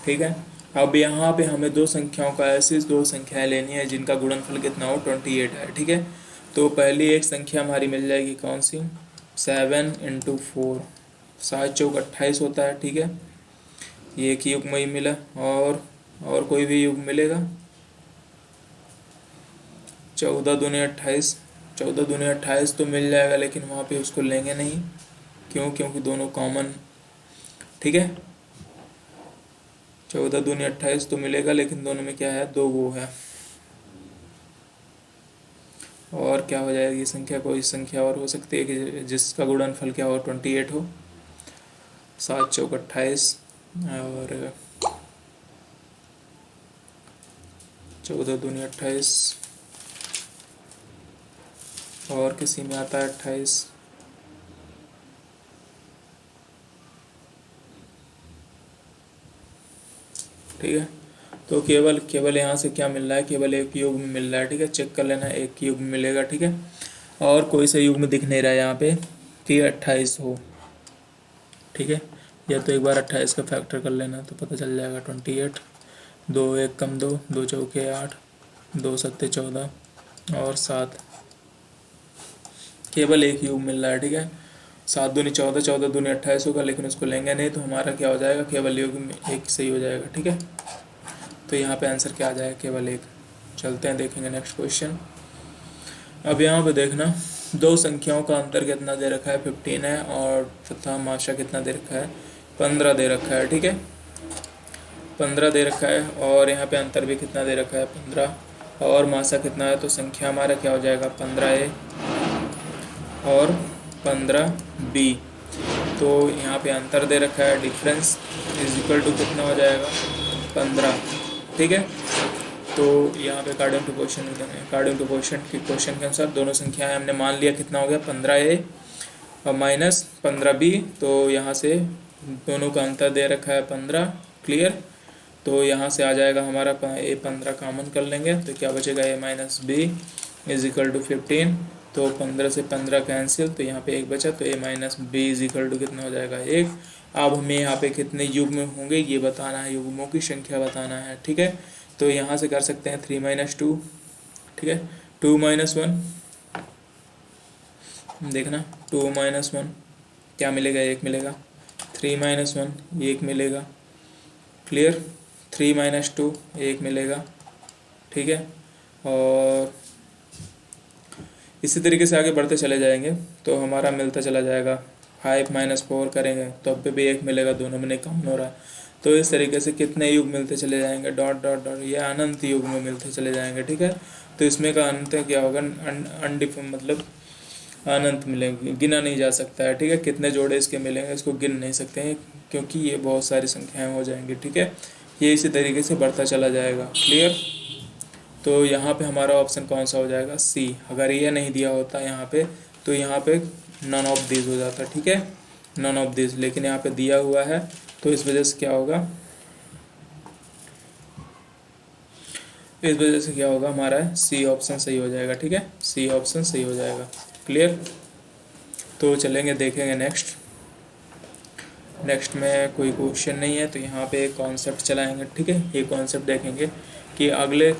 ठीक है। अब यहाँ पे हमें दो संख्याओं का ऐसी दो संख्याएं लेनी है जिनका गुणनफल कितना हो 28 है, ठीक है। तो पहली एक संख्या हमारी मिल जाएगी कौन सी, 7 इंटू 4, 7 चौक 28 होता है, ठीक है। ये एक युग्म ही मिला, और कोई भी युग्म मिलेगा, 14 दूनी 28, 14 दूनी 28 तो मिल जाएगा, लेकिन वहाँ पे उसको लेंगे नहीं, क्यों, क्योंकि दोनों कॉमन, ठीक है। 14 दूनी 28 तो मिलेगा, लेकिन दोनों में क्या है, दो वो है। और क्या हो जाएगी संख्या, कोई संख्या और हो सकती है कि जिसका गुणनफल क्या हो 28 हो, 7 चौक 28 और 14 दूनी 28, और किसी में आता है 28, ठीक है। तो केवल यहाँ से क्या मिल रहा है, केवल एक युग्म मिल रहा है, ठीक है। चेक कर लेना, एक युग्म मिलेगा, ठीक है। और कोई सा युग्म दिख नहीं रहा है यहाँ पे कि 28 हो, ठीक है। या तो एक बार 28 का फैक्टर कर लेना तो पता चल जाएगा 28, 2 1 कम 2, 2 चौके 8, 2 सत्ते 14 और 7, केवल एक युग्म मिल रहा है, ठीक है। 7 दूनी 14, 14 दूनी 28 होगा, लेकिन उसको लेंगे नहीं, तो हमारा क्या हो जाएगा, केवल युग्म एक सही हो जाएगा, ठीक है। तो यहाँ पे आंसर क्या आ जाएगा, केवल एक। चलते हैं, देखेंगे नेक्स्ट क्वेश्चन। अब यहाँ पे देखना, दो संख्याओं का अंतर कितना दे रखा है, 15 है, और तथा माशा कितना दे रखा है, 15 दे रखा है, ठीक है। 15 दे रखा है, और यहाँ पे अंतर भी कितना दे रखा है, 15, और माशा कितना है, तो संख्या हमारा क्या हो जाएगा, 15A और 15B। तो यहाँ पे अंतर दे रखा है, डिफरेंस इज इक्वल टू कितना हो जाएगा, 15, ठीक है। तो यहाँ पे अकॉर्डिंग टू क्वेश्चन के अनुसार दोनों संख्याएं हमने मान लिया कितना हो गया, 15A और माइनस 15B। तो यहाँ से दोनों का अंतर दे रखा है 15, क्लियर। तो यहाँ से आ जाएगा हमारा A 15 कॉमन कर लेंगे, तो क्या बचेगा, A minus B is equal to 15। तो 15 से 15 कैंसिल, तो यहाँ पे एक बचा, तो A minus B is equal to कितना हो जाएगा, 1। अब हमें यहाँ पे कितने युग्म होंगे ये बताना है, युग्मों की संख्या बताना है, ठीक है। तो यहाँ से कर सकते हैं 3 माइनस 2, ठीक है। 2 माइनस 1, देखना 2 माइनस 1 क्या मिलेगा, 1 मिलेगा। 3 माइनस 1 1 मिलेगा, क्लियर। 3 माइनस 2 1 मिलेगा, ठीक है। और इसी तरीके से आगे बढ़ते चले जाएंगे तो हमारा मिलता चला जाएगा। 5 माइनस 4 करेंगे तो अब भी 1 मिलेगा, दोनों में कम हो रहा है। तो इस तरीके से कितने युग मिलते चले जाएंगे, डॉट डॉट डॉट, ये अनंत युग में मिलते चले जाएंगे, ठीक है। तो इसमें का अंत क्या होगा, मतलब अनंत मिलेंगे, गिना नहीं जा सकता है, ठीक है। कितने जोड़े इसके मिलेंगे इसको गिन नहीं सकते हैं, क्योंकि ये बहुत सारी संख्याएं हो जाएंगी, ठीक है। ये इसी तरीके से बढ़ता चला जाएगा, क्लियर। तो यहाँ पे हमारा ऑप्शन कौन सा हो जाएगा, सी। अगर ये नहीं दिया होता यहाँ पे तो यहाँ पे नॉन ऑफ दिस हो जाता, ठीक है, नॉन ऑफ दिस, लेकिन यहाँ पे दिया हुआ है तो इस वजह से क्या होगा, इस वजह से क्या होगा, हमारा सी ऑप्शन सही हो जाएगा, ठीक है। सी ऑप्शन सही हो जाएगा, क्लियर। तो चलेंगे देखेंगे नेक्स्ट में कोई क्वेश्चन नहीं है तो यहाँ पे एक कॉन्सेप्ट चलाएंगे, ठीक है। ये कॉन्सेप्ट देखेंगे कि अगले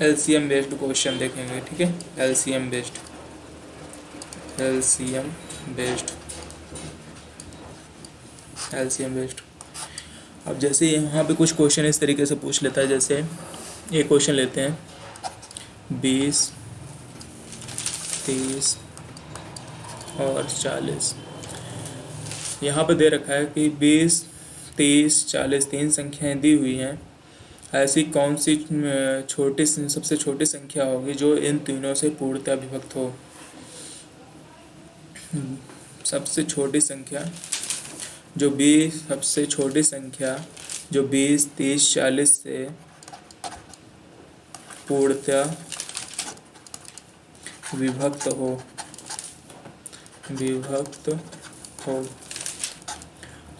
एलसीएम बेस्ड क्वेश्चन देखेंगे, ठीक है। LCM based. अब जैसे यहाँ पे कुछ क्वेश्चन इस तरीके से पूछ लेता है, जैसे ये क्वेश्चन लेते हैं 20, 30 और 40। यहाँ पे दे रखा है कि 20, 30, 40 तीन संख्याएं दी हुई हैं, ऐसी कौन सी सबसे छोटी संख्या होगी जो इन तीनों से पूर्णतः विभक्त हो। सबसे छोटी संख्या जो 20 सबसे छोटी संख्या जो 20, 30, 40 से पूर्णतः विभक्त हो।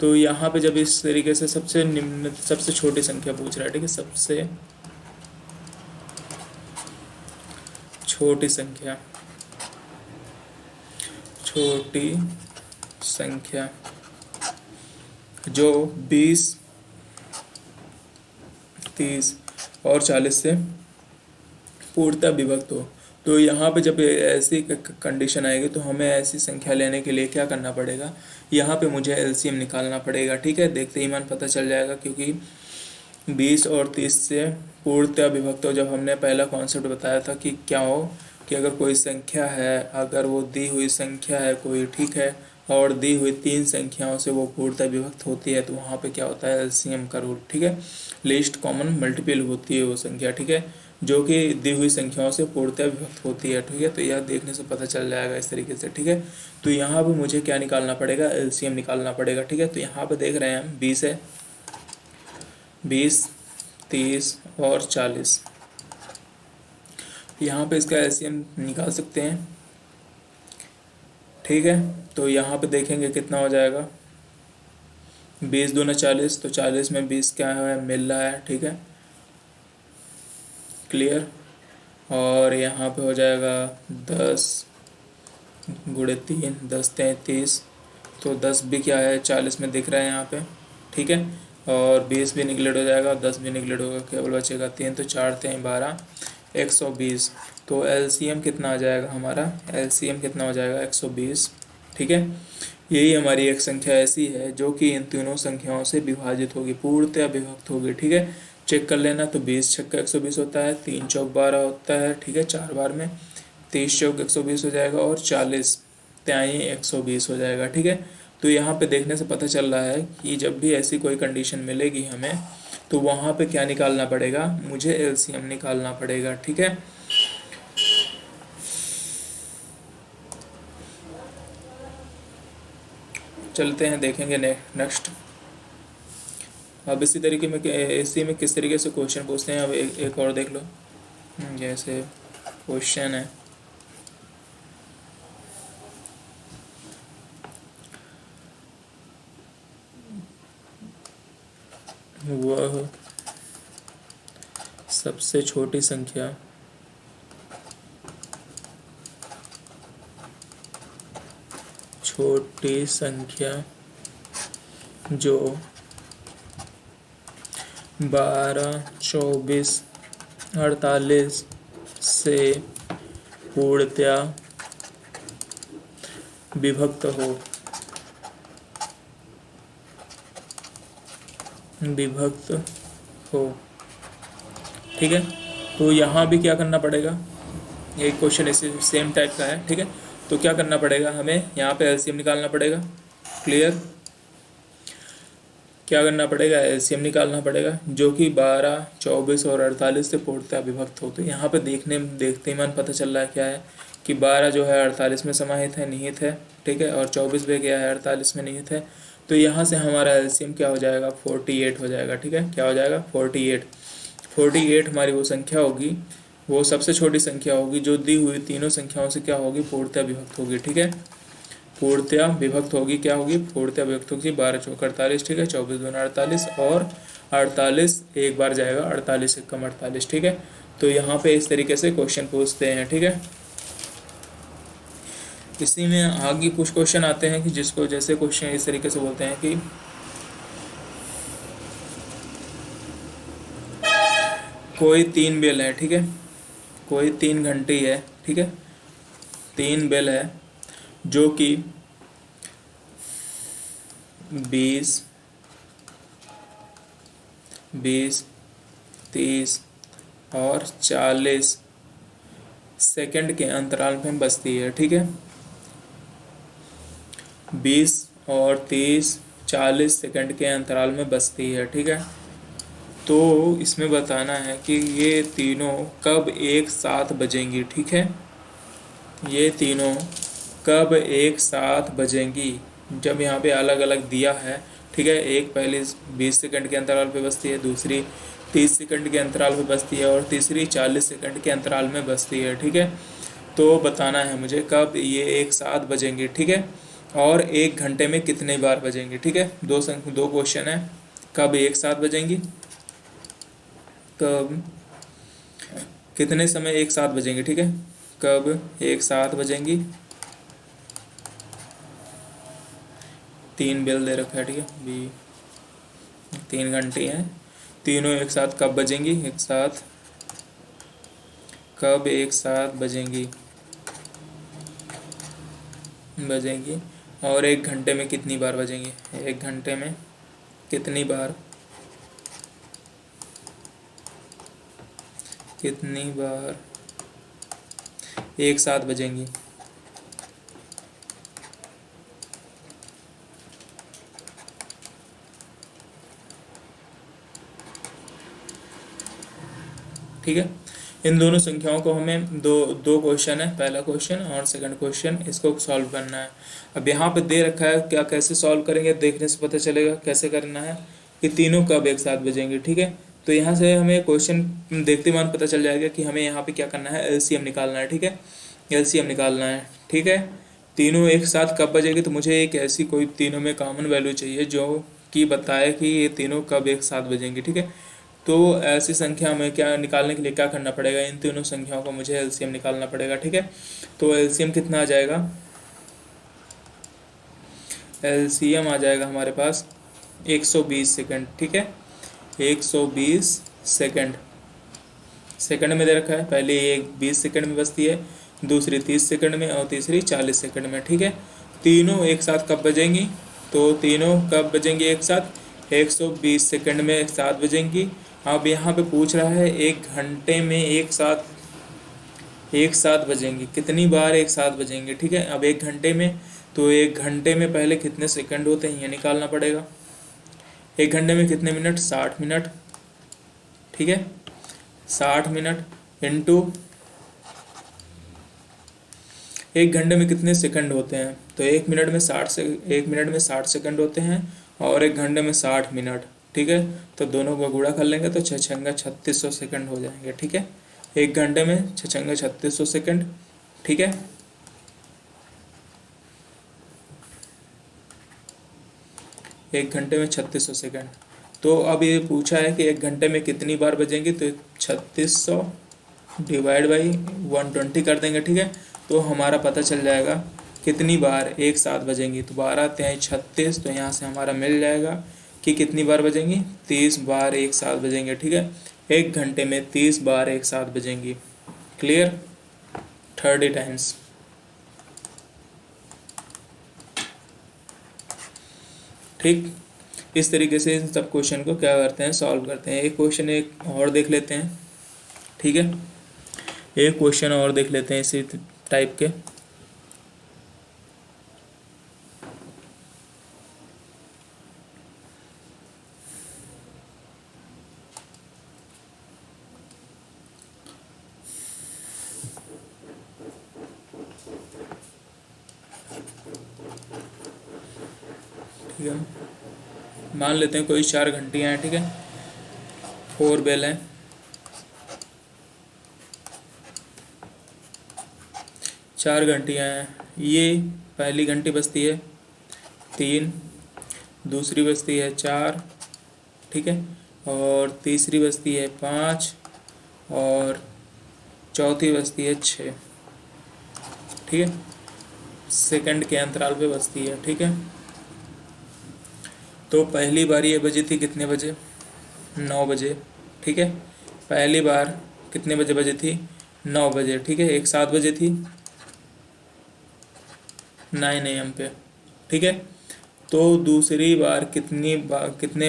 तो यहाँ पे जब इस तरीके से सबसे निम्न सबसे छोटी संख्या पूछ रहा है, ठीक है, सबसे छोटी संख्या जो 20, 30 और 40 से पूर्णतः विभक्त हो। तो यहाँ पे जब ऐसी कंडीशन आएगी तो हमें ऐसी संख्या लेने के लिए क्या करना पड़ेगा, यहाँ पे मुझे एलसीएम निकालना पड़ेगा, ठीक है। देखते ही मान पता चल जाएगा, क्योंकि 20 और 30 से पूर्णतः विभक्त हो। जब हमने पहला कॉन्सेप्ट बताया था कि क्या हो कि अगर कोई संख्या है, अगर वो दी हुई संख्या है कोई, ठीक है, और दी हुई 3 संख्याओं से वो पूर्णतः विभक्त होती है, तो वहाँ पे क्या होता है, एलसीएम का रूल, ठीक है। लीस्ट कॉमन मल्टीपल होती है वो संख्या, ठीक है, जो कि दी हुई संख्याओं से पूर्णतः विभक्त होती है, ठीक है। तो यह देखने से पता चल जाएगा इस तरीके से, ठीक है। तो यहाँ पे मुझे क्या निकालना पड़ेगा, एलसीएम निकालना पड़ेगा, ठीक है। तो यहाँ पे देख रहे हैं हम 20 है, 20, 30 और 40, यहाँ पे इसका एलसीएम निकाल सकते हैं, ठीक है। तो यहाँ पे देखेंगे कितना हो जाएगा, 20 दूना 40, तो 40 में 20 क्या है, मिल रहा है, ठीक है, क्लियर। और यहाँ पे हो जाएगा 10 गुणे 3, 10 33, तो 10 भी क्या है, 40 में दिख रहा है यहाँ पे, ठीक है। और 20 भी निगलेक्ट हो जाएगा, 10 भी निगलेक्ट होगा, केवल बचेगा 3, तो 4 3 12, 120। तो एलसीएम कितना आ जाएगा हमारा, एलसीएम कितना हो जाएगा, 120, ठीक है। यही हमारी एक संख्या ऐसी है जो कि इन तीनों संख्याओं से विभाजित होगी, पूर्णतः विभक्त होगी, ठीक है। चेक कर लेना, तो 20 छक्का 120 होता है, 3 चौक 12 होता है, ठीक है, 4 बार में 30 चौक 120 हो जाएगा, और 40 त्याई 120 हो जाएगा, ठीक है। तो यहाँ पे देखने से पता चल रहा है कि जब भी ऐसी कोई कंडीशन मिलेगी हमें, तो वहाँ पे क्या निकालना पड़ेगा, मुझे एलसीएम निकालना पड़ेगा, ठीक है। चलते हैं, देखेंगे नेक्स्ट। अब इसी तरीके में इसी में किस तरीके से क्वेश्चन पूछते हैं, अब एक और देख लो। जैसे क्वेश्चन है, वह सबसे छोटी संख्या जो 12, 24, 48 से पूर्णतः विभक्त हो, ठीक है। तो यहाँ भी क्या करना पड़ेगा, एक क्वेश्चन इसी सेम टाइप का है, ठीक है। तो क्या करना पड़ेगा, हमें यहाँ पे एलसीएम निकालना पड़ेगा, क्लियर। क्या करना पड़ेगा, एलसीएम निकालना पड़ेगा, जो कि 12, 24 और 48 से पूर्णतः विभक्त हो। तो यहाँ पे देखते ही मन पता चल रहा है क्या है कि 12 जो है 48 में समाहित है, निहित है, ठीक है, और 24 भी क्या है, 48 में निहित है। तो यहाँ से हमारा एलसीएम क्या हो जाएगा, 48 हो जाएगा, ठीक है। क्या हो जाएगा, 48 हमारी वो संख्या होगी, वो सबसे छोटी संख्या होगी जो दी हुई तीनों संख्याओं से क्या होगी, पूर्णतः विभक्त होगी, ठीक है। पूर्णतः विभक्त होगी, क्या होगी, पूर्णतः विभक्त होगी, 12 चौक 48, ठीक है, 24 दूना 48, और 48 एक बार जाएगा, 48 एक कम 48, ठीक है। तो यहाँ पे इस तरीके से क्वेश्चन पूछते हैं, ठीक है। इसी में आगे कुछ क्वेश्चन आते हैं कि जिसको जैसे क्वेश्चन इस तरीके से बोलते हैं कि कोई 3 बेल है, ठीक है, कोई 3 घंटी है, ठीक है, 3 बेल है जो कि 20, 30 और 40 सेकंड के अंतराल में बजती है, ठीक है। 20 और 30, 40 सेकंड के अंतराल में बजती है, ठीक है। तो इसमें बताना है कि ये तीनों कब एक साथ बजेंगी, ठीक है, ये तीनों कब एक साथ बजेंगी, जब यहाँ पे अलग अलग दिया है, ठीक है, एक पहले 20 सेकंड के अंतराल पे बजती है, दूसरी 30 सेकंड के अंतराल पे बजती है और तीसरी 40 सेकंड के अंतराल में बजती है, ठीक है। तो बताना है मुझे कब ये एक साथ बजेंगे, ठीक है, और एक घंटे में कितने बार बजेंगे, ठीक है। दो क्वेश्चन है, कब एक साथ बजेंगी, कब कितने समय एक साथ बजेंगे, ठीक है, कब एक साथ बजेंगी। 3 बेल दे रखा है, ठीक है, भी 3 घंटे हैं, तीनों एक साथ कब बजेंगी, एक साथ कब एक साथ बजेंगी और एक घंटे में कितनी बार बजेंगी, एक घंटे में कितनी बार एक साथ बजेंगी। ठीक है, इन दोनों संख्याओं को हमें दो क्वेश्चन है, पहला क्वेश्चन और सेकंड क्वेश्चन, इसको सॉल्व करना है। अब यहाँ पे दे रखा है, क्या कैसे सॉल्व करेंगे देखने से पता चलेगा कैसे करना है कि तीनों कब एक साथ बजेंगे, ठीक है। तो यहाँ से हमें क्वेश्चन देखते मान पता चल जाएगा कि हमें यहाँ पे क्या करना है, एलसीएम निकालना है, ठीक है, एलसीएम निकालना है, ठीक है। तीनों एक साथ कब बजेगी, तो मुझे एक ऐसी कोई तीनों में कॉमन वैल्यू चाहिए जो कि बताए कि ये तीनों कब एक साथ बजेंगे, ठीक है। तो ऐसी संख्या में क्या निकालने के लिए क्या करना पड़ेगा, इन तीनों संख्याओं को मुझे एलसीएम निकालना पड़ेगा, ठीक है। तो एलसीएम कितना आ जाएगा, एलसीएम आ जाएगा हमारे पास 120 सेकंड, ठीक है, 120 सेकंड, सेकंड में दे रखा है, पहले एक 20 सेकंड में बजती है, दूसरी 30 सेकंड में और तीसरी 40 सेकंड में, ठीक है। तीनों एक साथ कब बजेंगी, तो तीनों कब बजेंगी एक साथ, 120 सेकंड में एक साथ बजेंगी। अब यहाँ पे पूछ रहा है एक घंटे में एक साथ बजेंगी, कितनी बार एक साथ बजेंगे, ठीक है। अब एक घंटे में, तो एक घंटे में पहले कितने सेकंड होते हैं ये निकालना पड़ेगा। एक घंटे में कितने मिनट, 60 मिनट, ठीक है, 60 मिनट इंटू एक घंटे में कितने सेकंड होते हैं, तो एक मिनट में 60 सेकंड होते हैं और एक घंटे में 60 मिनट, ठीक है। तो दोनों को गुणा कर लेंगे तो 6×3600 सेकंड हो जाएंगे, ठीक है। एक घंटे में 6×3600 सेकंड, ठीक है। एक घंटे में 3600 सेकंड। तो अब ये पूछा है कि एक घंटे में कितनी बार बजेंगे, तो 3600 डिवाइड बाई 120 कर देंगे, ठीक है। तो हमारा पता चल जाएगा कितनी बार एक साथ बजेंगी, तो 12×3=36, तो यहाँ से हमारा मिल जाएगा कि कितनी बार बजेंगी, 30 बार एक साथ बजेंगे, ठीक है। एक घंटे में 30 बार एक साथ बजेंगी, क्लियर, 30 टाइम्स। ठीक, इस तरीके से इन सब क्वेश्चन को क्या करते हैं, सॉल्व करते हैं। एक क्वेश्चन एक और देख लेते हैं, ठीक है, एक क्वेश्चन और देख लेते हैं इसी टाइप के। ठीक है, मान लेते हैं कोई 4 घंटियाँ हैं, ठीक है, 4 बेल हैं, 4 घंटियाँ हैं। ये पहली घंटी बजती है 3, दूसरी बजती है 4, ठीक है, और तीसरी बजती है 5 और चौथी बजती है 6, ठीक है, सेकंड के अंतराल पे बजती है, ठीक है। तो पहली बार ये बजी थी कितने बजे, 9 बजे, ठीक है, पहली बार कितने बजे बजी थी, 9 बजे, ठीक है, एक 7 बजे थी 9 AM पे, ठीक है। तो दूसरी बार कितने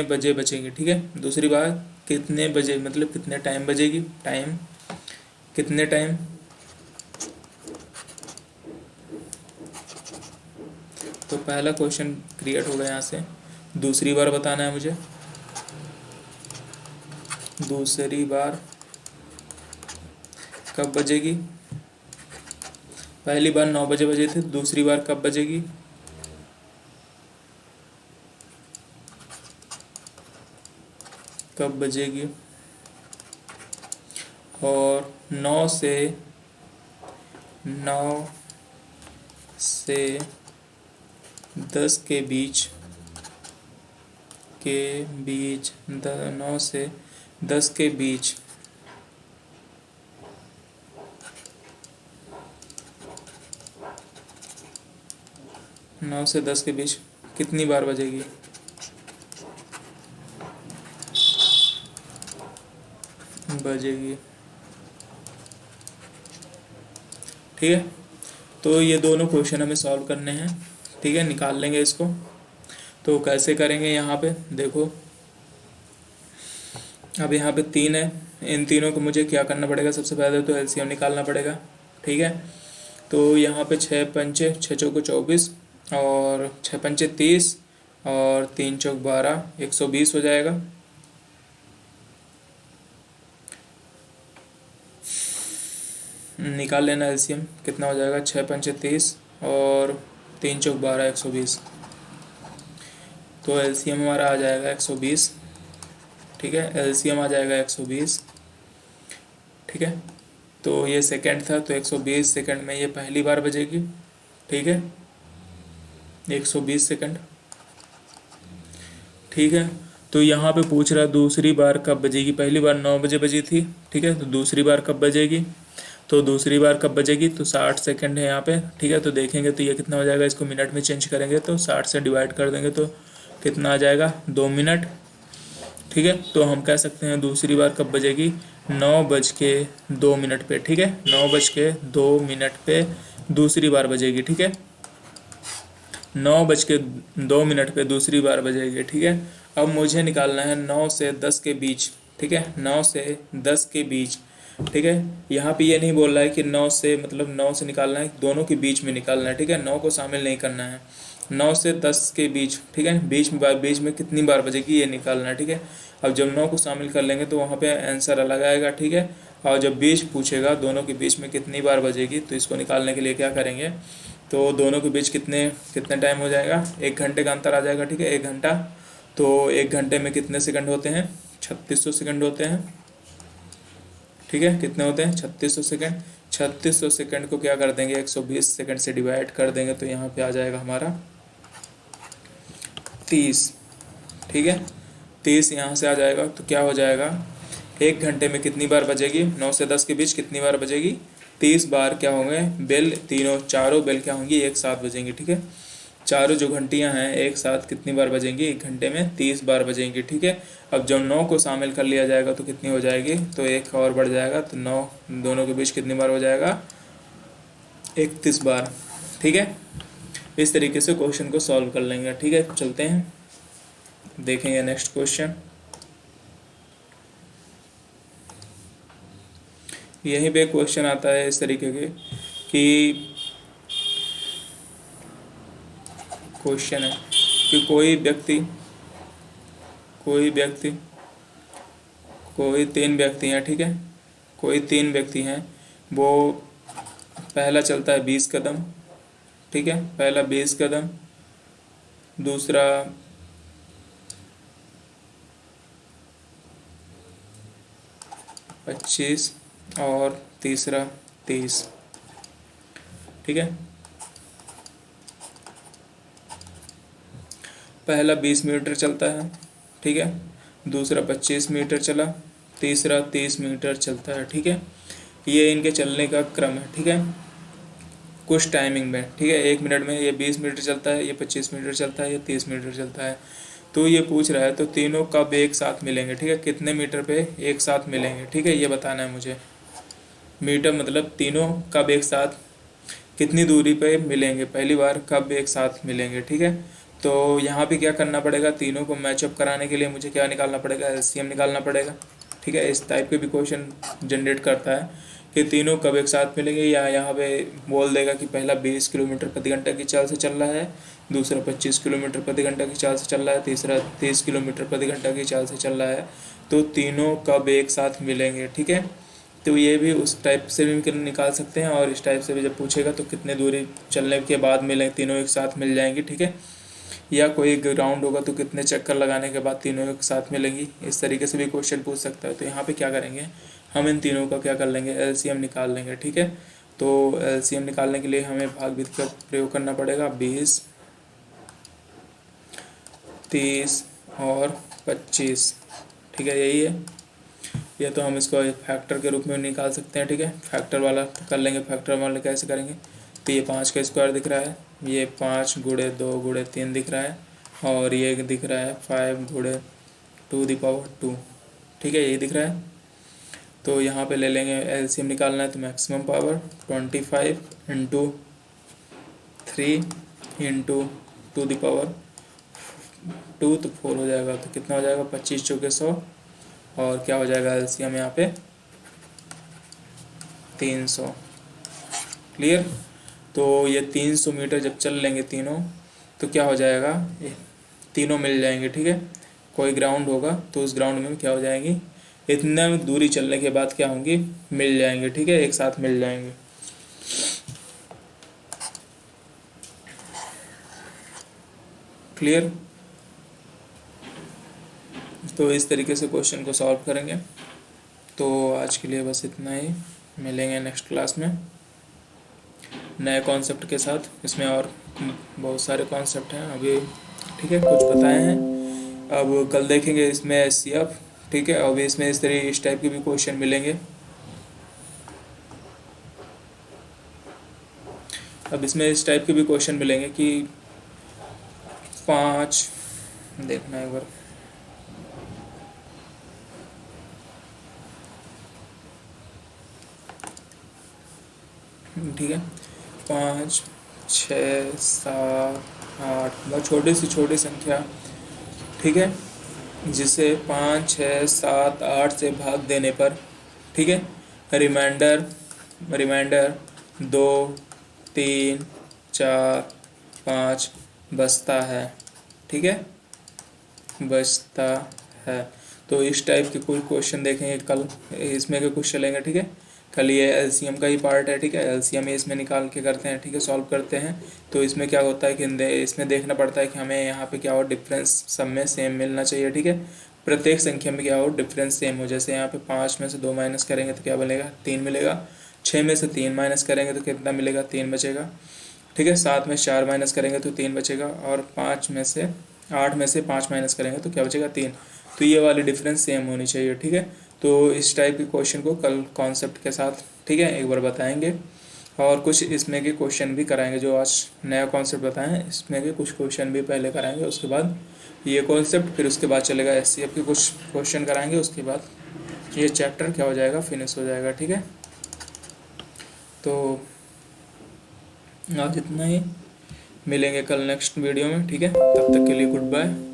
बजे बचेंगे, ठीक है, दूसरी बार कितने बजे मतलब कितने टाइम बजेगी, टाइम कितने टाइम, तो पहला क्वेश्चन क्रिएट होगा यहाँ से। दूसरी बार बताना है मुझे, दूसरी बार कब बजेगी, पहली बार 9 बजे बजे थे, दूसरी बार कब बजेगी, कब बजेगी, और 9 से 10 के बीच 9 से 10 के बीच 9 से 10 के बीच कितनी बार बजेगी। ठीक है, तो ये दोनों क्वेश्चन हमें सॉल्व करने हैं। ठीक है, निकाल लेंगे इसको। तो कैसे करेंगे, यहाँ पे देखो, अब यहाँ पे 3 है, इन तीनों को मुझे क्या करना पड़ेगा, सबसे पहले तो एलसीएम निकालना पड़ेगा। ठीक है, तो यहाँ पे 6 पंचे 6 चौको 24 और 6 पंचे 30 और 3 चौक 12, 120 हो जाएगा। निकाल लेना एलसीएम, कितना हो जाएगा, 6 पंचे 30 और 3 चौक 12, 120। तो एलसीएम हमारा आ जाएगा 120। ठीक है, एलसीएम आ जाएगा 120। ठीक है, तो ये सेकंड था, तो 120 सेकंड में ये पहली बार बजेगी। ठीक है, 120 सेकंड। ठीक है, तो यहाँ पे पूछ रहा दूसरी बार कब बजेगी। पहली बार 9 बजे बजी थी। ठीक है, तो दूसरी बार कब बजेगी, तो दूसरी बार कब बजेगी, तो 60 सेकंड है यहाँ पे। ठीक है, तो देखेंगे तो ये कितना हो जाएगा, इसको मिनट में चेंज करेंगे तो 60 से डिवाइड कर देंगे तो कितना आ जाएगा, 2 मिनट। ठीक है, तो हम कह सकते हैं दूसरी बार कब बजेगी, 9:02 पे। ठीक है, 9:02 पे दूसरी बार बजेगी। ठीक है, 9:02 पे दूसरी बार बजेगी। ठीक है, अब मुझे निकालना है 9 से 10 के बीच। ठीक है, 9 से 10 के बीच। ठीक है, यहाँ पे ये नहीं बोल रहा है कि 9 से मतलब 9 से निकालना है, दोनों के बीच में निकालना है। ठीक है, 9 को शामिल नहीं करना है, 9 से 10 के बीच। ठीक है, बीच में कितनी बार बजेगी ये निकालना है। ठीक है, अब जब 9 को शामिल कर लेंगे तो वहाँ पे आंसर अलग आएगा। ठीक है, और जब बीच पूछेगा दोनों के बीच में कितनी बार बजेगी, तो इसको निकालने के लिए क्या करेंगे, तो दोनों के बीच कितने टाइम हो जाएगा, 1 घंटे का अंतर आ जाएगा। ठीक है, 1 घंटा, तो 1 घंटे में कितने सेकंड होते हैं, 3600 सेकंड होते हैं। ठीक है, कितने होते हैं, 3600 सेकंड। 3600 सेकंड को क्या कर देंगे, 120 सेकंड से डिवाइड कर देंगे तो यहाँ पे आ जाएगा हमारा 30। ठीक है, 30 यहाँ से आ जाएगा तो क्या हो जाएगा, 1 घंटे में कितनी बार बजेगी, 9 से 10 के बीच कितनी बार बजेगी, 30 बार क्या होंगे, बेल, चारों बेल क्या होंगी, एक साथ बजेंगी। ठीक है, चारों जो घंटियां हैं एक साथ कितनी बार बजेंगी, 1 घंटे में 30 बार बजेंगी। ठीक है, अब जब 9 को शामिल कर लिया जाएगा तो कितनी हो जाएगी, तो एक और बढ़ जाएगा, तो 9 दोनों के बीच कितनी बार हो जाएगा, 31 बार। ठीक है, इस तरीके से क्वेश्चन को सॉल्व कर लेंगे। ठीक है, चलते हैं देखेंगे नेक्स्ट क्वेश्चन। यहीं पे क्वेश्चन आता है इस तरीके के कि क्वेश्चन है कि कोई तीन व्यक्ति हैं। ठीक है, कोई 3 व्यक्ति हैं, वो पहला चलता है 20 कदम। ठीक है, पहला 20 कदम, दूसरा 25 और तीसरा 30। ठीक है, पहला 20 मीटर चलता है। ठीक है, दूसरा 25 मीटर चला, तीसरा 30 मीटर चलता है। ठीक है, ये इनके चलने का क्रम है। ठीक है, कुछ टाइमिंग में। ठीक है, 1 मिनट में ये 20 मीटर चलता है, ये 25 मीटर चलता है, ये 30 मीटर चलता है। तो ये पूछ रहा है तो तीनों कब एक साथ मिलेंगे। ठीक है, कितने मीटर पे एक साथ मिलेंगे। ठीक है, ये बताना है मुझे। मीटर मतलब तीनों कब एक साथ कितनी दूरी पे मिलेंगे, पहली बार कब एक साथ मिलेंगे। ठीक है, तो यहाँ पे क्या करना पड़ेगा, तीनों को मैचअप कराने के लिए मुझे क्या निकालना पड़ेगा, एलसीएम निकालना पड़ेगा। ठीक है, इस टाइप के भी क्वेश्चन जनरेट करता है कि तीनों कब एक साथ मिलेंगे, या यहाँ पे बोल देगा कि पहला 20 किलोमीटर प्रति घंटा की चाल से चल रहा है, दूसरा 25 किलोमीटर प्रति घंटा की चाल से चल रहा है, तीसरा 30 किलोमीटर प्रति घंटा की चाल से चल रहा है, तो तीनों कब एक साथ मिलेंगे। ठीक है, तो ये भी उस टाइप से भी निकाल सकते हैं, और इस टाइप से भी जब पूछेगा तो कितने दूरी चलने के बाद मिलेंगे, तीनों एक साथ मिल जाएंगे। ठीक है, या कोई ग्राउंड होगा तो कितने चक्कर लगाने के बाद तीनों एक साथ मिलेंगी, इस तरीके से भी क्वेश्चन पूछ सकता है। तो यहाँ पे क्या करेंगे, हम इन तीनों का क्या कर लेंगे, एलसीएम निकाल लेंगे। ठीक है, तो एलसीएम निकालने के लिए हमें भाग विधि का प्रयोग करना पड़ेगा। 20, 30 और 25। ठीक है, यही है। ये तो हम इसको एक फैक्टर के रूप में निकाल सकते हैं। ठीक है, फैक्टर वाला कर लेंगे। फैक्टर वाला कैसे करेंगे, तो ये 5 का स्क्वायर दिख रहा है, ये 5 गुणे 2 गुणे 3 दिख रहा है, और ये दिख रहा है 5 गुणे 2⁻²। ठीक है, यही दिख रहा है। तो यहाँ पे ले लेंगे, एलसीएम निकालना है तो मैक्सिमम पावर 25 इंटू 3 इंटू 2⁻², तो 4 हो जाएगा। तो कितना हो जाएगा, 25 चौके 100, और क्या हो जाएगा एलसीएम यहाँ पे 300। क्लियर। तो ये 300 मीटर जब चल लेंगे तीनों, तो क्या हो जाएगा, ये तीनों मिल जाएंगे। ठीक है, कोई ग्राउंड होगा तो उस ग्राउंड में क्या हो जाएंगी, इतना दूरी चलने के बाद क्या होंगी, मिल जाएंगे। ठीक है, एक साथ मिल जाएंगे। क्लियर। तो इस तरीके से क्वेश्चन को सॉल्व करेंगे। तो आज के लिए बस इतना ही, मिलेंगे नेक्स्ट क्लास में नए कॉन्सेप्ट के साथ। इसमें और बहुत सारे कॉन्सेप्ट हैं अभी। ठीक है, कुछ बताए हैं, अब कल देखेंगे इसमें एचसीएफ। ठीक है, अभी इसमें इस टाइप के भी क्वेश्चन मिलेंगे। अब इसमें इस टाइप के भी क्वेश्चन मिलेंगे कि 5, देखना एक बार, ठीक है, 5, 6, 7, 8, बहुत छोटी से छोटी संख्या। ठीक है, जिसे 5, 6, 7, 8 से भाग देने पर, ठीक है, रिमाइंडर 2, 3, 4, 5 बचता है। ठीक है, बचता है। तो इस टाइप के कोई क्वेश्चन देखेंगे कल, इसमें के कुछ चलेंगे। ठीक है, कल ये एलसीएम का ही पार्ट है। ठीक है, एलसीएम इसमें निकाल के करते हैं। ठीक है, सॉल्व करते हैं। तो इसमें क्या होता है कि इसमें देखना पड़ता है कि हमें यहाँ पे क्या हो, डिफरेंस सब में सेम मिलना चाहिए। ठीक है, प्रत्येक संख्या में क्या हो, डिफरेंस सेम हो। जैसे यहाँ पे 5 में से 2 माइनस करेंगे तो क्या बनेगा, 3 मिलेगा। 6 में से 3 माइनस करेंगे तो कितना मिलेगा, 3 बचेगा। ठीक है, 7 में से 4 माइनस करेंगे तो 3 बचेगा, और 8 में से 5 माइनस करेंगे तो क्या बचेगा, 3। तो ये वाली डिफरेंस सेम होनी चाहिए। ठीक है, तो इस टाइप के क्वेश्चन को कल कॉन्सेप्ट के साथ, ठीक है, एक बार बताएंगे, और कुछ इसमें के क्वेश्चन भी कराएंगे। जो आज नया कॉन्सेप्ट बताएं, इसमें के कुछ क्वेश्चन भी पहले कराएंगे, उसके बाद ये कॉन्सेप्ट, फिर उसके बाद चलेगा एचसीएफ के कुछ क्वेश्चन कराएंगे, उसके बाद ये चैप्टर क्या हो जाएगा, फिनिश हो जाएगा। ठीक है, तो आज इतना ही, मिलेंगे कल नेक्स्ट वीडियो में। ठीक है, तब तक के लिए गुड बाय।